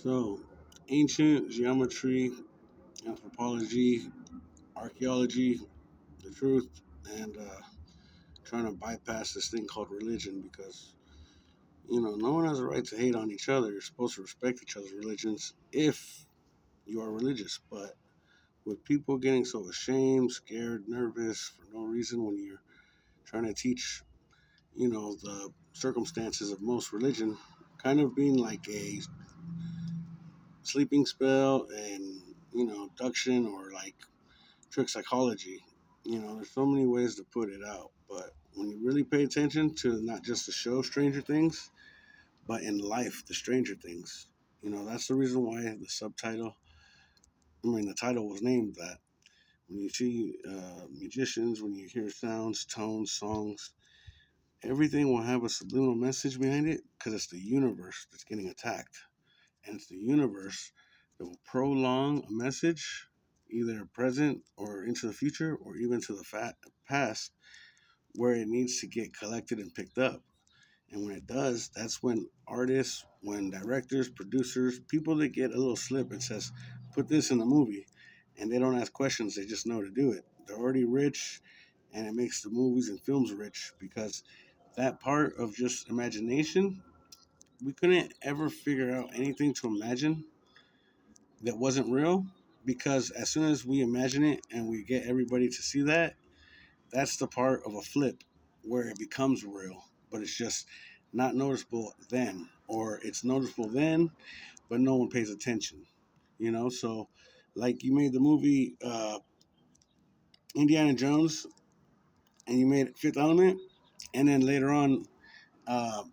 So, ancient geometry, anthropology, archaeology, the truth, and trying to bypass this thing called religion because, no one has a right to hate on each other. You're supposed to respect each other's religions if you are religious. But with people getting so ashamed, scared, nervous for no reason when you're trying to teach, the circumstances of most religion, kind of being like a sleeping spell and, abduction or like trick psychology. There's so many ways to put it out, but when you really pay attention to not just the show Stranger Things, but in life, the Stranger Things, that's the reason why the title was named that. When you see musicians, when you hear sounds, tones, songs, everything will have a subliminal message behind it because it's the universe that's getting attacked. And it's the universe that will prolong a message, either present or into the future, or even to the past, where it needs to get collected and picked up. And when it does, that's when artists, when directors, producers, people that get a little slip and says, "Put this in the movie," and they don't ask questions, they just know to do it. They're already rich, and it makes the movies and films rich because that part of just imagination, we couldn't ever figure out anything to imagine that wasn't real because as soon as we imagine it and we get everybody to see that, that's the part of a flip where it becomes real, but it's just not noticeable then, or it's noticeable then, but no one pays attention. So like you made the movie Indiana Jones, and you made Fifth Element, and then later on,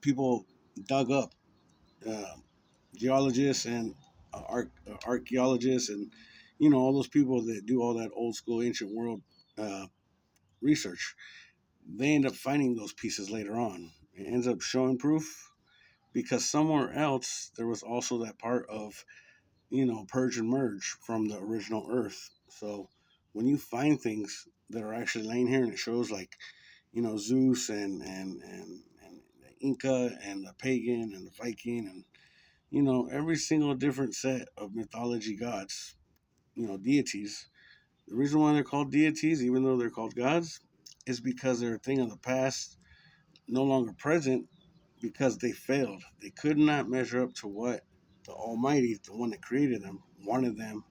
people dug up uh, geologists and archaeologists and all those people that do all that old school ancient world uh, research. They end up finding those pieces later on. It ends up showing proof because somewhere else there was also that part of purge and merge from the original Earth. So when you find things that are actually laying here and it shows like Zeus and the Inca and the pagan and the Viking and every single different set of mythology gods, deities. The reason why they're called deities, even though they're called gods, is because they're a thing of the past, no longer present, because they failed. They could not measure up to what the Almighty, the one that created them, wanted them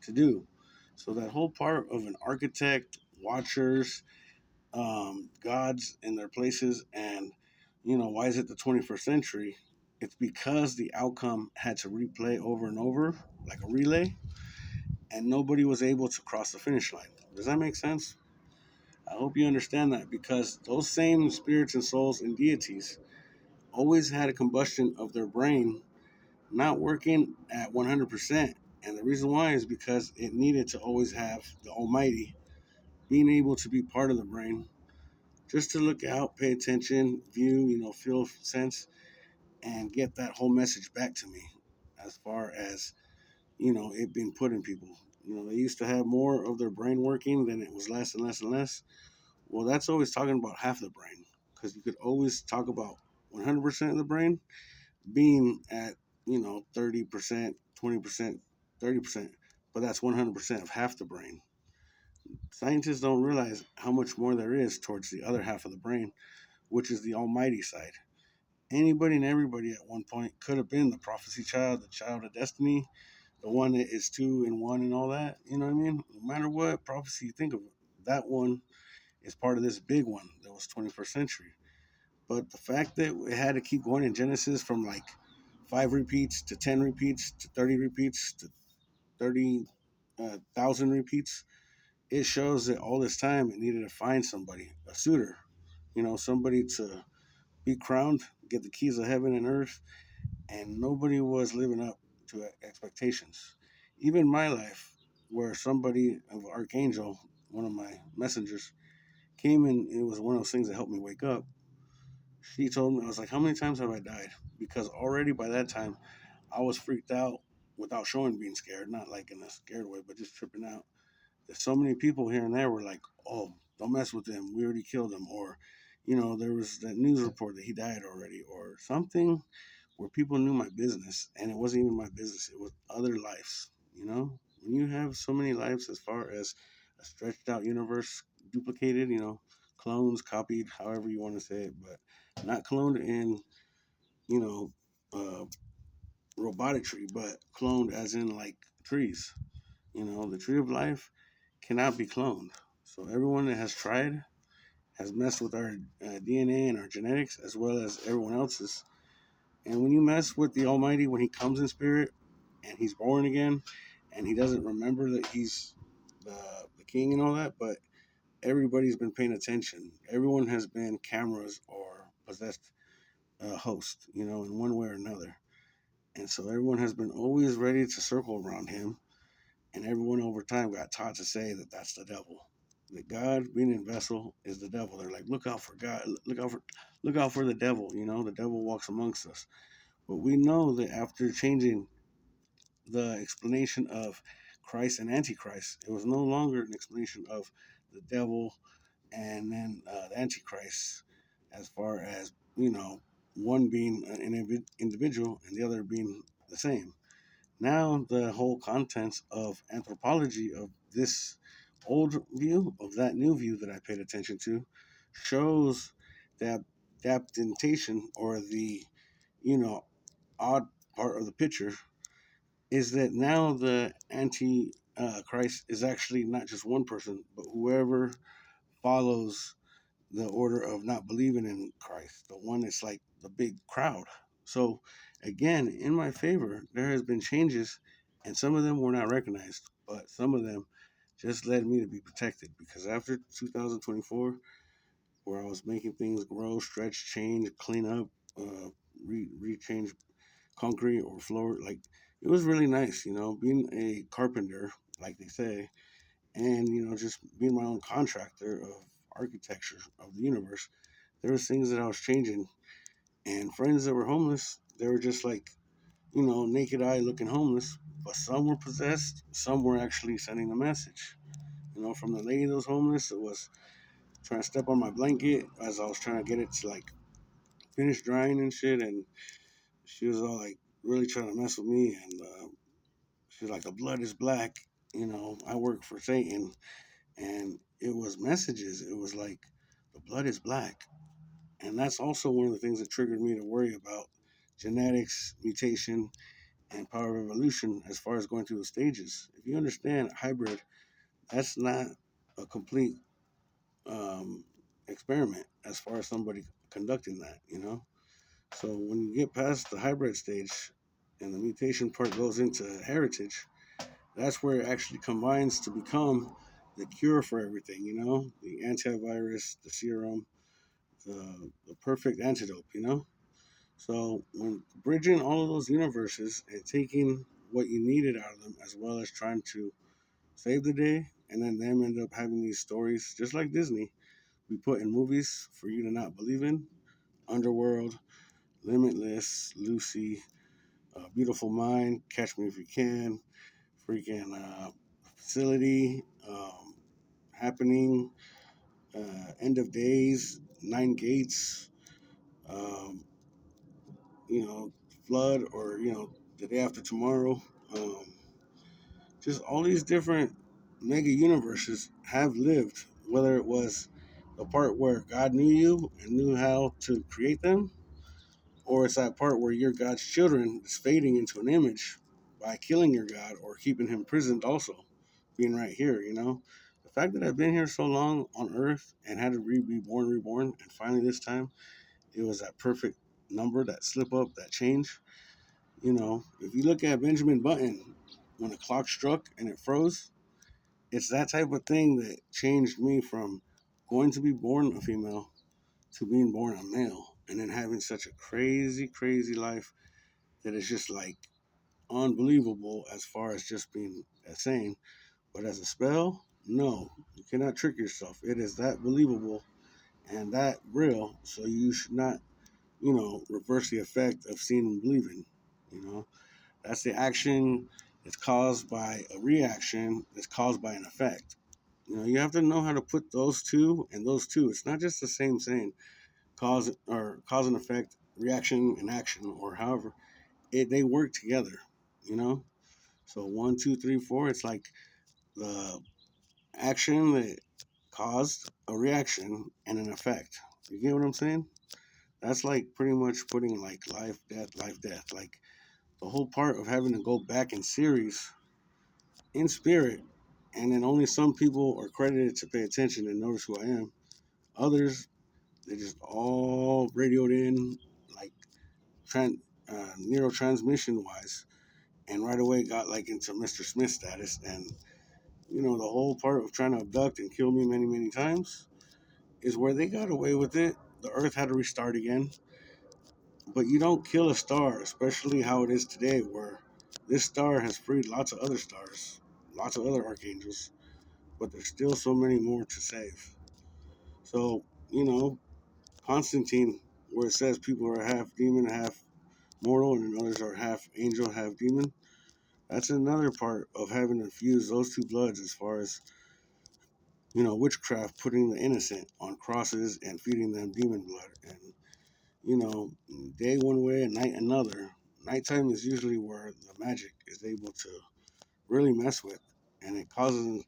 to do. So that whole part of an architect, watchers, gods in their places, and why is it the 21st century? It's because the outcome had to replay over and over like a relay, and nobody was able to cross the finish line. Does that make sense? I hope you understand that because those same spirits and souls and deities always had a combustion of their brain not working at 100%. And the reason why is because it needed to always have the Almighty being able to be part of the brain just to look out, pay attention, view, feel, sense, and get that whole message back to me as far as, it being put in people. They used to have more of their brain working, then it was less and less and less. Well, that's always talking about half the brain because you could always talk about 100% of the brain being at 30%, 20%, 30%, but that's 100% of half the brain. Scientists don't realize how much more there is towards the other half of the brain, which is the almighty side. Anybody and everybody at one point could have been the prophecy child, the child of destiny, the one that is two and one and all that. You know what I mean? No matter what prophecy you think of, that one is part of this big one that was 21st century. But the fact that it had to keep going in Genesis from like 5 repeats to 10 repeats to 30 repeats to 30,000 repeats, it shows that all this time it needed to find somebody, a suitor, somebody to be crowned, get the keys of heaven and earth, and nobody was living up to expectations. Even my life, where somebody of Archangel, one of my messengers, came in, it was one of those things that helped me wake up. She told me, I was like, how many times have I died? Because already by that time, I was freaked out without showing being scared, not like in a scared way, but just tripping out. That so many people here and there were like, oh, don't mess with him. We already killed him. Or, there was that news report that he died already or something where people knew my business, and it wasn't even my business, it was other lives. You know, when you have so many lives as far as a stretched out universe duplicated, clones, copied, however you want to say it, but not cloned in, you know, uh, robotic tree, but cloned as in like trees. The tree of life cannot be cloned. So everyone that has tried has messed with our DNA and our genetics as well as everyone else's. And when you mess with the Almighty, when He comes in spirit and He's born again, and He doesn't remember that He's the King and all that, but everybody's been paying attention. Everyone has been cameras or possessed host, in one way or another. And so everyone has been always ready to circle around Him, and everyone over time got taught to say that that's the devil. That God being in vessel is the devil. They're like, look out for God, look out for the devil. The devil walks amongst us. But we know that after changing the explanation of Christ and Antichrist, it was no longer an explanation of the devil and then the Antichrist, as far as one being an individual and the other being the same. Now the whole contents of anthropology of this old view of that new view that I paid attention to shows that adaptation, or the you know odd part of the picture, is that now the anti Christ is actually not just one person, but whoever follows the order of not believing in Christ, the one that's like the big crowd. So, again, in my favor, there has been changes, and some of them were not recognized, but some of them just led me to be protected, because after 2024, where I was making things grow, stretch, change, clean up, rechange concrete or floor, like it was really nice, being a carpenter, like they say, and just being my own contractor of architecture of the universe. There was things that I was changing, and friends that were homeless, they were just like, naked eye looking homeless, but some were possessed, some were actually sending a message. From the lady that was homeless, it was trying to step on my blanket as I was trying to get it to like finish drying and shit, and she was all like really trying to mess with me, and she's like, the blood is black, I work for Satan, and it was messages. It was like, the blood is black. And that's also one of the things that triggered me to worry about genetics, mutation, and power of evolution as far as going through the stages. If you understand hybrid, that's not a complete um, experiment as far as somebody conducting that. So when you get past the hybrid stage and the mutation part goes into heritage, that's where it actually combines to become the cure for everything. The antivirus, the serum, the perfect antidote. So when bridging all of those universes and taking what you needed out of them, as well as trying to save the day, and then them end up having these stories, just like Disney, we put in movies for you to not believe in: Underworld, Limitless, Lucy, Beautiful Mind, Catch Me If You Can, freaking Facility, Happening, End of Days, Nine Gates, um, you know, Flood, or The Day After Tomorrow. Um, just all these different mega universes have lived, whether it was the part where God knew you and knew how to create them, or it's that part where you're God's children is fading into an image by killing your God or keeping him prisoned, also being right here. The fact that I've been here so long on earth and had to be born, reborn, and finally this time it was that perfect number, that slip up, that change. If you look at Benjamin Button, when the clock struck and it froze, it's that type of thing that changed me from going to be born a female to being born a male, and then having such a crazy, crazy life that is just like unbelievable as far as just being insane. But as a spell, no, you cannot trick yourself. It is that believable and that real, so you should not, reverse the effect of seeing and believing. You know, that's the action that's caused by a reaction that's caused by an effect. You have to know how to put those two and those two. It's not just the same saying, cause and effect reaction and action, or however they work together. You know, so one, two, three, four. It's like the action that caused a reaction and an effect. You get what I'm saying? That's like pretty much putting like life, death, life, death. Like the whole part of having to go back in series in spirit, and then only some people are credited to pay attention and notice who I am. Others, they just all radioed in like neurotransmission wise, and right away got like into Mr. Smith status. And the whole part of trying to abduct and kill me many, many times is where they got away with it. The Earth had to restart again. But you don't kill a star, especially how it is today, where this star has freed lots of other stars, lots of other archangels, but there's still so many more to save. So, Constantine, where it says people are half demon, half mortal, and others are half angel, half demon, that's another part of having to fuse those two bloods as far as, witchcraft, putting the innocent on crosses and feeding them demon blood. And, day one way and night another. Nighttime is usually where the magic is able to really mess with, and it causes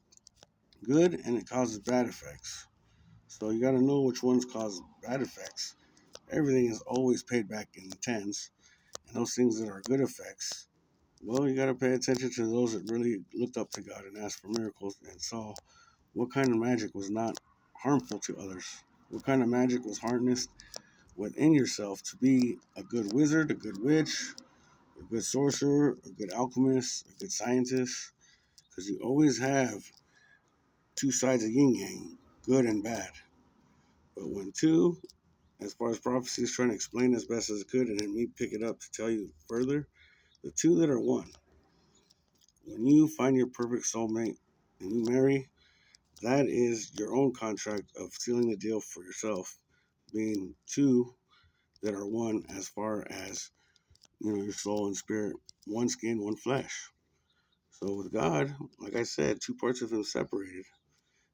good and it causes bad effects. So you got to know which ones cause bad effects. Everything is always paid back in the tens, and those things that are good effects, well, you got to pay attention to those that really looked up to God and asked for miracles and saw what kind of magic was not harmful to others, what kind of magic was harnessed within yourself to be a good wizard, a good witch, a good sorcerer, a good alchemist, a good scientist, because you always have two sides of yin yang, good and bad. But when two, as far as prophecy is trying to explain as best as it could, and then me pick it up to tell you further, the two that are one, when you find your perfect soulmate and you marry, that is your own contract of sealing the deal for yourself, being two that are one as far as your soul and spirit, one skin, one flesh. So with God, like I said, two parts of Him separated.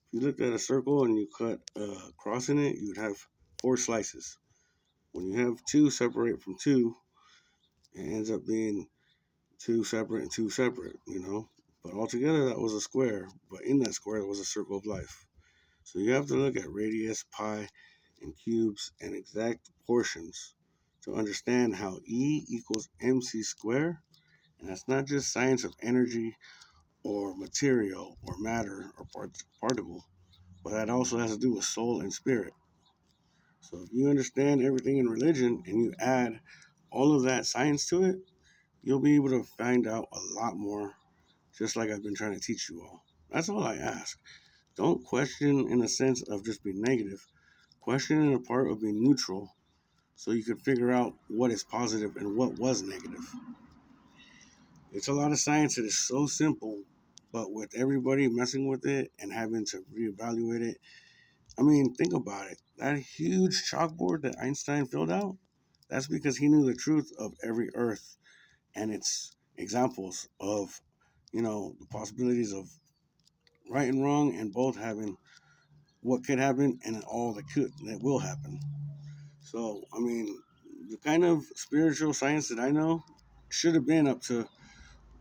If you looked at a circle and you cut a cross in it, you would have four slices. When you have two separate from two, it ends up being two separate and two separate. But altogether, that was a square. But in that square, was a circle of life. So you have to look at radius, pi, and cubes and exact portions to understand how E equals mc squared. And that's not just science of energy or material or matter or particle, but that also has to do with soul and spirit. So if you understand everything in religion and you add all of that science to it, you'll be able to find out a lot more, just like I've been trying to teach you all. That's all I ask. Don't question in a sense of just being negative. Question in a part of being neutral so you can figure out what is positive and what was negative. It's a lot of science that is so simple, but with everybody messing with it and having to reevaluate it, I mean, think about it. That huge chalkboard that Einstein filled out, that's because he knew the truth of every earth and its examples of, the possibilities of right and wrong and both having what could happen and all that will happen. So, I mean, the kind of spiritual science that I know should have been up to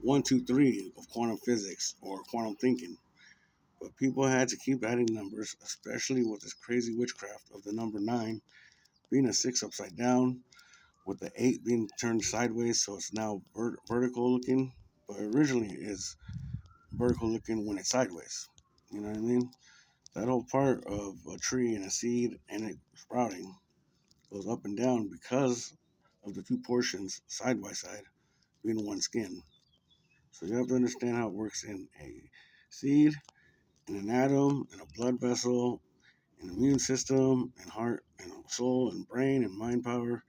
one, two, three of quantum physics or quantum thinking. But people had to keep adding numbers, especially with this crazy witchcraft of the number nine being a six upside down, with the eight being turned sideways, so it's now vertical looking, but originally is vertical looking when it's sideways. You know what I mean? That whole part of a tree and a seed and it sprouting goes up and down because of the two portions side by side being one skin. So you have to understand how it works in a seed, in an atom, in a blood vessel, an immune system, and heart, and soul, and brain, and mind power,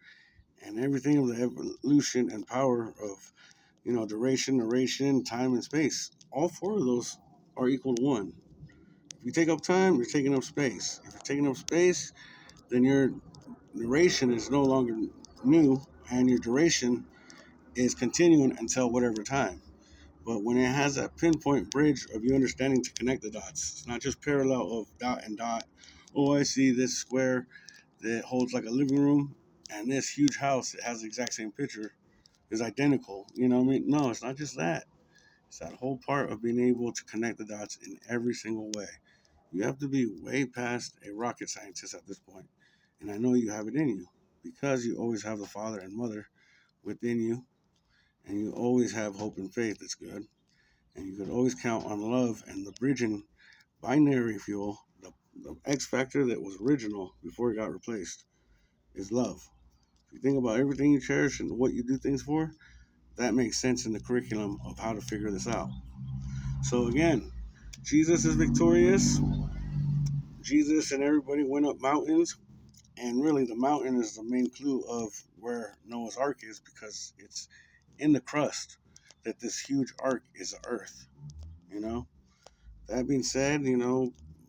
and everything of the evolution and power of, duration, narration, time, and space. All four of those are equal to one. If you take up time, you're taking up space. If you're taking up space, then your narration is no longer new, and your duration is continuing until whatever time. But when it has that pinpoint bridge of you understanding to connect the dots, it's not just parallel of dot and dot. Oh, I see this square that holds like a living room, and this huge house that has the exact same picture is identical. You know what I mean? No, it's not just that. It's that whole part of being able to connect the dots in every single way. You have to be way past a rocket scientist at this point. And I know you have it in you because you always have the father and mother within you, and you always have hope and faith that's good. And you could always count on love and the bridging binary fuel, the X factor that was original before it got replaced, is love. If you think about everything you cherish and what you do things for, that makes sense in the curriculum of how to figure this out. So again, Jesus is victorious. Jesus and everybody went up mountains, and really the mountain is the main clue of where Noah's Ark is because it's in the crust that this huge ark is the earth. You know. That being said,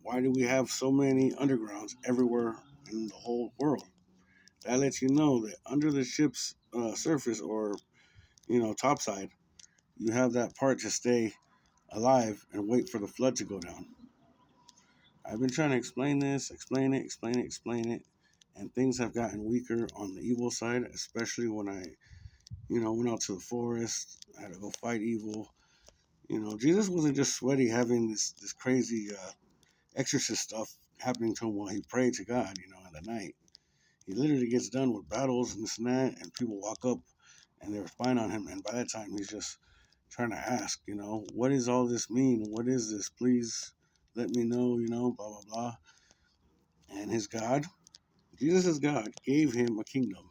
why do we have so many undergrounds everywhere in the whole world? That lets you know that under the ship's surface or topside, you have that part to stay alive and wait for the flood to go down. I've been trying to explain this, explain it, and things have gotten weaker on the evil side, especially when I, went out to the forest. I had to go fight evil. Jesus wasn't just sweaty having this crazy exorcist stuff happening to him while he prayed to God, in the night. He literally gets done with battles and this and that, and people walk up and they're spying on him. And by that time, he's just trying to ask, what does all this mean? What is this? Please let me know, blah, blah, blah. And his God, Jesus' God, gave him a kingdom.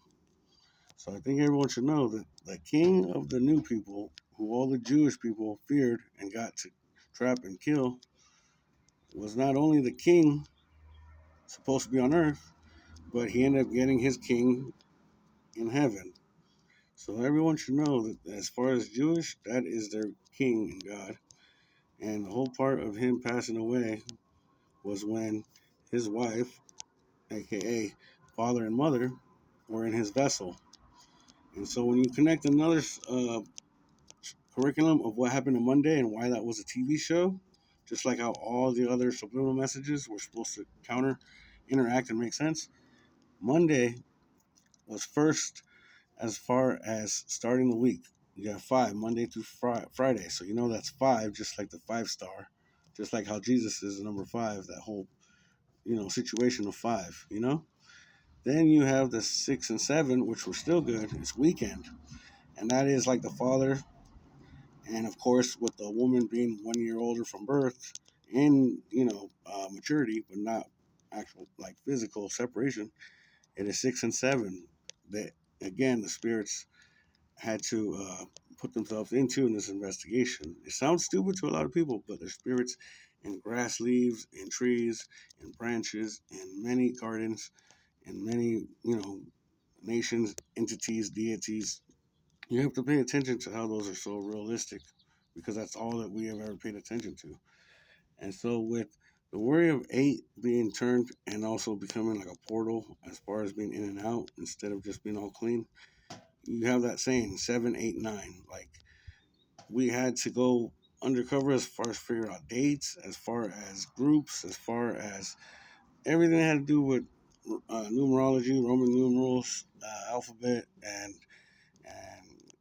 So I think everyone should know that the king of the new people, who all the Jewish people feared and got to trap and kill, was not only the king supposed to be on earth, but he ended up getting his king in heaven. So everyone should know that as far as Jewish, that is their king and God. And the whole part of him passing away was when his wife, aka father and mother, were in his vessel. And so when you connect another curriculum of what happened on Monday and why that was a TV show, just like how all the other subliminal messages were supposed to counter, interact, and make sense, Monday was first as far as starting the week. You got five, Monday through Friday. So that's five, just like the 5 star, just like how Jesus is the number five, that whole, situation of five. Then you have the 6 and 7, which were still good. It's weekend. And that is like the father, and of course, with the woman being 1 year older from birth in, maturity, but not actual, like physical separation, it is 6 and 7 that, again, the spirits had to put themselves into in this investigation. It sounds stupid to a lot of people, but there's spirits in grass leaves, in trees, in branches, in many gardens, in many, nations, entities, deities. You have to pay attention to how those are so realistic because that's all that we have ever paid attention to. And so, with the worry of 8 being turned and also becoming like a portal as far as being in and out instead of just being all clean, you have that saying 7, 8, 9. Like, we had to go undercover as far as figure out dates, as far as groups, as far as everything that had to do with numerology, Roman numerals, alphabet, and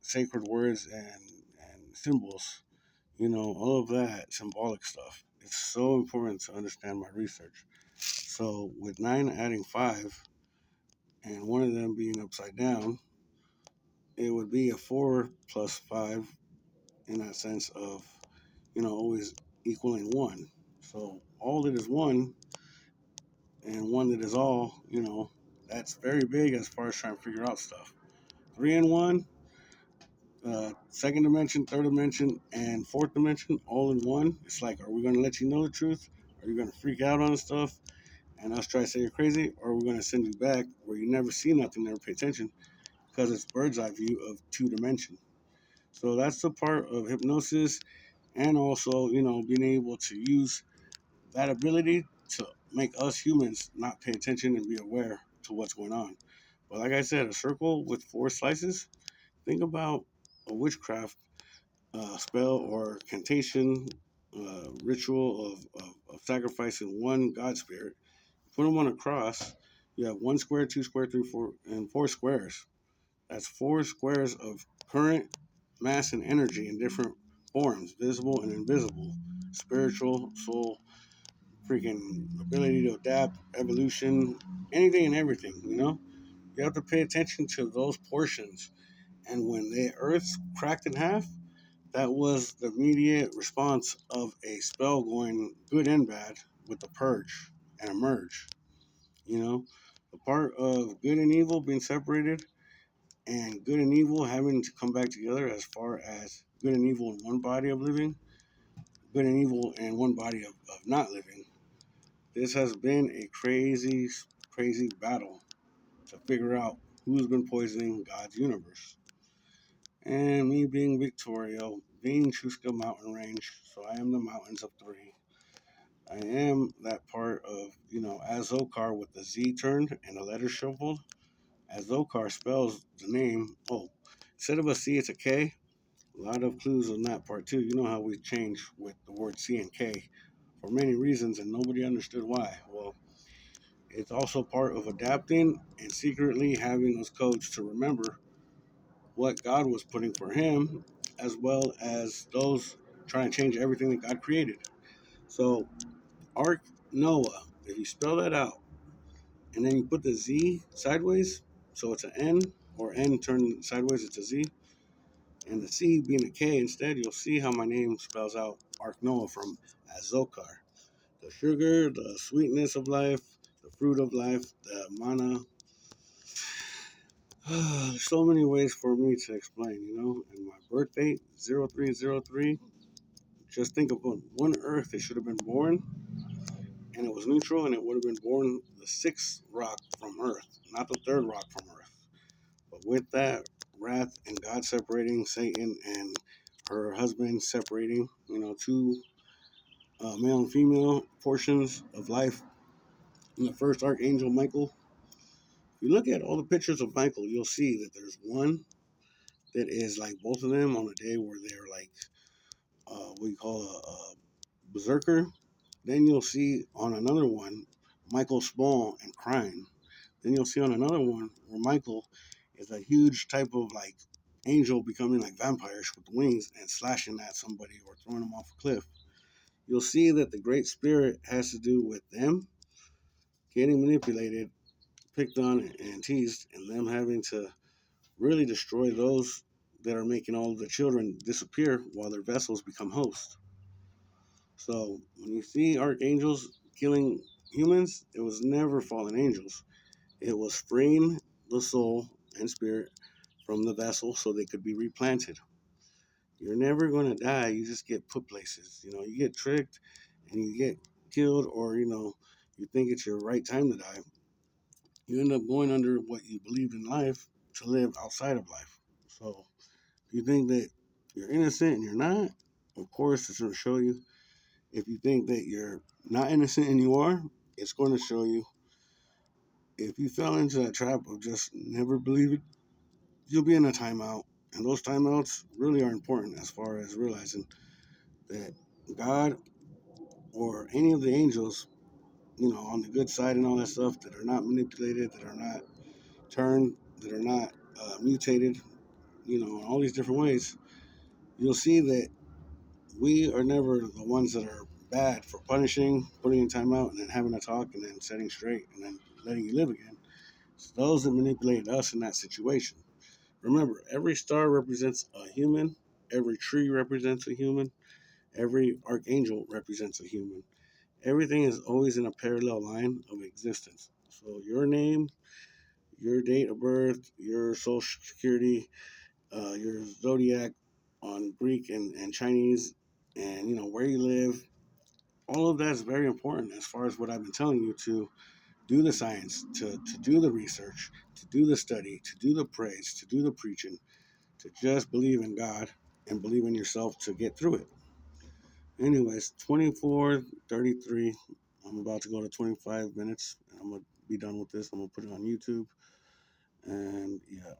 sacred words and symbols. All of that symbolic stuff. It's so important to understand my research. So with 9 adding 5, and one of them being upside down, it would be a 4 plus 5 in that sense of always equaling 1. So all that is 1 and 1 that is all, that's very big as far as trying to figure out stuff. 3 and 1, second dimension, third dimension, and fourth dimension all in one. It's like, are we going to let you know the truth? Are you going to freak out on stuff and us try to say you're crazy? Or are we going to send you back where you never see nothing, never pay attention because it's bird's eye view of 2 dimension? So that's the part of hypnosis, and also, being able to use that ability to make us humans not pay attention and be aware to what's going on. But like I said, a circle with 4 slices, think about a witchcraft spell or cantation, ritual of sacrificing one God spirit. Put them on a cross, You have one square, two square, three, four, and four squares. That's four squares of current, mass, and energy in different forms, visible and invisible, spiritual, soul, freaking ability to adapt, evolution, anything and everything, you know? You have to pay attention to those portions. And when the earth cracked in half, that was the immediate response of a spell going good and bad with the purge and a merge. You know, the part of good and evil being separated and good and evil having to come back together as far as good and evil in one body of living, good and evil in one body of not living. This has been a crazy, crazy battle to figure out who's been poisoning God's universe. And me being Victorio, being Chuska Mountain Range, so I am the mountains of three. I am that part of, Azokar with the Z turned and the letter shuffled. Azokar spells the name, instead of a C, it's a K. A lot of clues on that part too. You know how we change with the word C and K for many reasons, and nobody understood why. Well, it's also part of adapting and secretly having those codes to remember what God was putting for him, as well as those trying to change everything that God created. So, Ark Noah, if you spell that out, and then you put the Z sideways, so it's an N, or N turned sideways, it's a Z, and the C being a K instead, you'll see how my name spells out Ark Noah from Azokar. The sugar, the sweetness of life, the fruit of life, the mana. There's so many ways for me to explain, And my birth date, 0303. Just think of one Earth that should have been born, and it was neutral, and it would have been born the sixth rock from Earth, not the third rock from Earth. But with that, wrath and God separating, Satan and her husband separating, two male and female portions of life. And the first archangel, Michael, if you look at all the pictures of Michael, you'll see that there's one that is like both of them on a day where they're like what you call a berserker. Then you'll see on another one Michael small and crying. Then you'll see on another one where Michael is a huge type of like angel becoming like vampires with wings and slashing at somebody or throwing them off a cliff. You'll see that the Great Spirit has to do with them getting manipulated, picked on, and teased, and them having to really destroy those that are making all the children disappear while their vessels become hosts. So when you see archangels killing humans, it was never fallen angels. It was freeing the soul and spirit from the vessel so they could be replanted. You're never going to die. You just get put places. You get tricked and you get killed, or, you think it's your right time to die. You end up going under what you believed in life to live outside of life. So if you think that you're innocent and you're not, of course, it's going to show you. If you think that you're not innocent and you are, it's going to show you. If you fell into that trap of just never believing, you'll be in a timeout. And those timeouts really are important as far as realizing that God or any of the angels, on the good side and all that stuff, that are not manipulated, that are not turned, that are not mutated, in all these different ways, you'll see that we are never the ones that are bad for punishing, putting in timeout, and then having a talk, and then setting straight, and then letting you live again. It's those that manipulated us in that situation. Remember, every star represents a human, every tree represents a human, every archangel represents a human. Everything is always in a parallel line of existence. So your name, your date of birth, your social security, your zodiac on Greek and Chinese, and where you live, all of that is very important as far as what I've been telling you to do the science, to do the research, to do the study, to do the praise, to do the preaching, to just believe in God and believe in yourself to get through it. Anyways, 24:33. I'm about to go to 25 minutes. And I'm going to be done with this. I'm going to put it on YouTube. And yeah.